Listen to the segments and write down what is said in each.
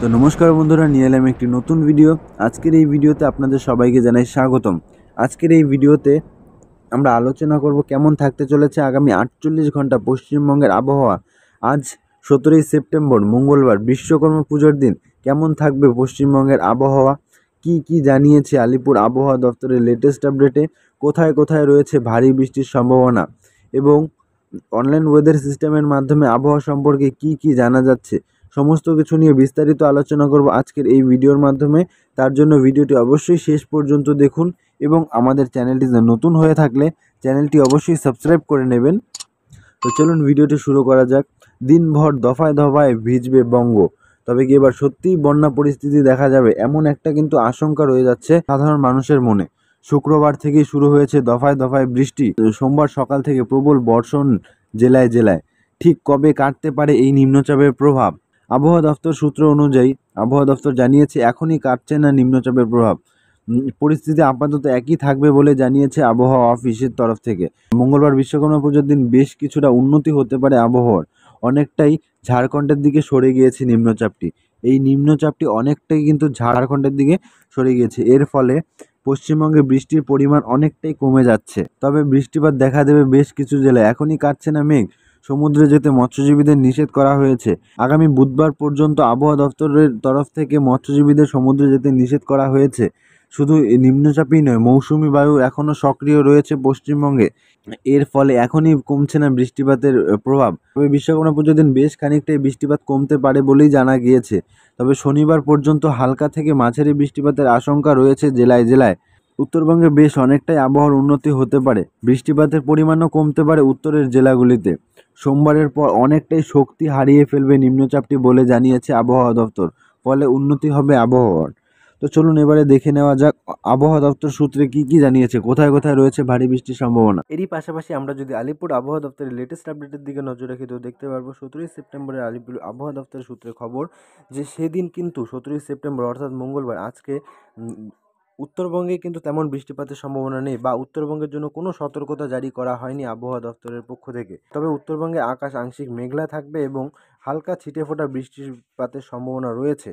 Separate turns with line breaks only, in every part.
তো নমস্কার বন্ধুরা, নিয়ে এলাম একটি নতুন ভিডিও। আজকের এই ভিডিওতে আপনাদের সবাইকে জানাই স্বাগতম। আজকের এই ভিডিওতে আমরা আলোচনা করব কেমন থাকতে চলেছে আগামী 48 ঘন্টা পশ্চিমবঙ্গের আবহাওয়া। আজ 17 সেপ্টেম্বর মঙ্গলবার, বিশ্বকর্মা পুজোর দিন কেমন থাকবে পশ্চিমবঙ্গের আবহাওয়া, কি জানিয়েছে আলিপুর আবহাওয়া দপ্তরের লেটেস্ট আপডেটে, কোথায় কোথায় রয়েছে ভারী বৃষ্টির সম্ভাবনা এবং অনলাইন ওয়েদার সিস্টেমের মাধ্যমে আবহাওয়া সম্পর্কে কি জানা যাচ্ছে, সমস্ত কিছু নিয়ে বিস্তারিত আলোচনা করব আজকের এই ভিডিওর মাধ্যমে। তার জন্য ভিডিওটি অবশ্যই শেষ পর্যন্ত দেখুন এবং আমাদের চ্যানেলটি নতুন হয়ে থাকলে চ্যানেলটি অবশ্যই সাবস্ক্রাইব করে নেবেন। তো চলুন ভিডিওটি শুরু করা যাক। দিনভর দফায় দফায় ভিজবে বঙ্গ, তবে কি এবার সত্যিই বন্যা পরিস্থিতি দেখা যাবে, এমন একটা কিন্তু আশঙ্কা রয়ে যাচ্ছে সাধারণ মানুষের মনে। শুক্রবার থেকেই শুরু হয়েছে দফায় দফায় বৃষ্টি। সোমবার সকাল থেকে প্রবল বর্ষণ জেলায় জেলায়। ঠিক কবে কাটতে পারে এই নিম্নচাপের প্রভাব? আবহাওয়া দফতর সূত্র অনুযায়ী আবহাওয়া দফতর জানিয়েছে এখনই কাটছে না নিম্নচাপের প্রভাব। পরিস্থিতি আপাতত একই থাকবে বলে জানিয়েছে আবহাওয়া অফিসের তরফ থেকে। মঙ্গলবার বিশ্বকর্মা পুজোর দিন বেশ কিছুটা উন্নতি হতে পারে আবহাওয়ার। অনেকটাই ঝাড়খণ্ডের দিকে সরে গিয়েছে নিম্নচাপটি। এই নিম্নচাপটি অনেকটাই কিন্তু ঝাড়খণ্ডের দিকে সরে গিয়েছে। এর ফলে পশ্চিমবঙ্গে বৃষ্টির পরিমাণ অনেকটাই কমে যাচ্ছে। তবে বৃষ্টিপাত দেখা দেবে বেশ কিছু জেলায়। এখনই কাটছে না মেঘ। সমুদ্রে যেতে মৎস্যজীবীদের নিষেধ করা হয়েছে। আগামী বুধবার পর্যন্ত আবহাওয়া দফতরের তরফ থেকে মৎস্যজীবীদের সমুদ্রে যেতে নিষেধ করা হয়েছে। শুধু নিম্নচাপই নয়, মৌসুমি বায়ু এখনও সক্রিয় রয়েছে পশ্চিমবঙ্গে। এর ফলে এখনই কমছে না বৃষ্টিপাতের প্রভাব। তবে বিশ্বকর্মা পুজোর দিন বেশ খানিকটাই বৃষ্টিপাত কমতে পারে বলেই জানা গিয়েছে। তবে শনিবার পর্যন্ত হালকা থেকে মাঝারি বৃষ্টিপাতের আশঙ্কা রয়েছে জেলায় জেলায়। উত্তরবঙ্গে বেশ অনেকটাই আবহাওয়ার উন্নতি হতে পারে। বৃষ্টিপাতের পরিমাণও কমতে পারে উত্তরের জেলাগুলিতে। সোমবারের পর অনেকটাই শক্তি হারিয়ে ফেলবে নিম্নচাপটি বলে জানিয়েছে আবহাওয়া দপ্তর। ফলে উন্নতি হবে আবহাওয়ার। তো চলুন এবারে দেখে নেওয়া যাক আবহাওয়া দপ্তর সূত্রে কি জানিয়েছে, কোথায় কোথায় রয়েছে ভারী বৃষ্টির সম্ভাবনা। এরই পাশাপাশি আমরা যদি আলিপুর আবহাওয়া দপ্তরের লেটেস্ট আপডেটের দিকে নজর রাখি, তো দেখতে পারবো 17 সেপ্টেম্বরের আলিপুর আবহাওয়া দপ্তরের সূত্রে খবর যে সেদিন কিন্তু 17 সেপ্টেম্বর অর্থাৎ মঙ্গলবার আজকে উত্তরবঙ্গে কিন্তু তেমন বৃষ্টিপাতের সম্ভাবনা নেই বা উত্তরবঙ্গের জন্য কোনো সতর্কতা জারি করা হয়নি আবহাওয়া দপ্তরের পক্ষ থেকে। তবে উত্তরবঙ্গে আকাশ আংশিক মেঘলা থাকবে এবং হালকা ছিটেফোঁটা বৃষ্টিপাতের সম্ভাবনা রয়েছে।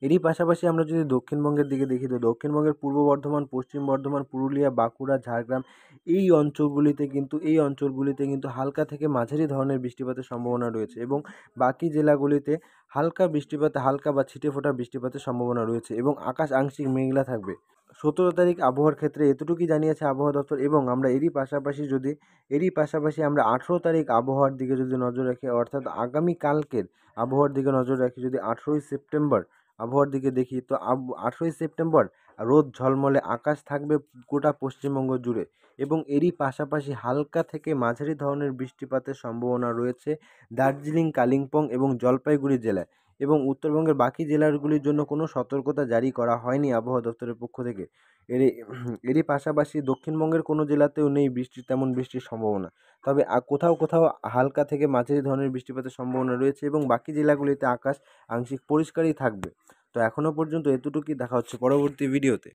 এরই পাশাপাশি আমরা যদি দক্ষিণবঙ্গের দিকে দেখি, তো দক্ষিণবঙ্গের পূর্ব বর্ধমান, পশ্চিম বর্ধমান, পুরুলিয়া, বাঁকুড়া, ঝাড়গ্রাম এই অঞ্চলগুলিতে কিন্তু হালকা থেকে মাঝারি ধরনের বৃষ্টিপাতের সম্ভাবনা রয়েছে এবং বাকি জেলাগুলিতে হালকা বা ছিটেফোঁটা বৃষ্টিপাতের সম্ভাবনা রয়েছে এবং আকাশ আংশিক মেঘলা থাকবে। 17 তারিখ আবহাওয়ার ক্ষেত্রে এতটুকুই জানিয়েছে আবহাওয়া দপ্তর এবং আমরা এরই পাশাপাশি আমরা 18 তারিখ আবহাওয়ার দিকে যদি নজর রাখি, অর্থাৎ আগামীকালকের আবহাওয়ার দিকে নজর রাখি, যদি 18ই সেপ্টেম্বর আবহাওয়ার দিকে দেখি, তো 18ই সেপ্টেম্বর রোদ ঝলমলে আকাশ থাকবে গোটা পশ্চিমবঙ্গ জুড়ে এবং এরই পাশাপাশি হালকা থেকে মাঝারি ধরনের বৃষ্টিপাতের সম্ভাবনা রয়েছে দার্জিলিং, কালিম্পং এবং জলপাইগুড়ি জেলায় এবং উত্তরবঙ্গের বাকি জেলাগুলির জন্য কোনো সতর্কতা জারি করা হয়নি আবহাওয়া দপ্তরের পক্ষ থেকে। এরই পাশাপাশি দক্ষিণবঙ্গের কোনো জেলাতেও নেই তেমন বৃষ্টির সম্ভাবনা। তবে কোথাও কোথাও হালকা থেকে মাঝারি ধরনের বৃষ্টিপাতের সম্ভাবনা রয়েছে এবং বাকি জেলাগুলিতে আকাশ আংশিক পরিষ্কারই থাকবে। তো এখনও পর্যন্ত এতটুকুই, দেখা হচ্ছে পরবর্তী ভিডিওতে।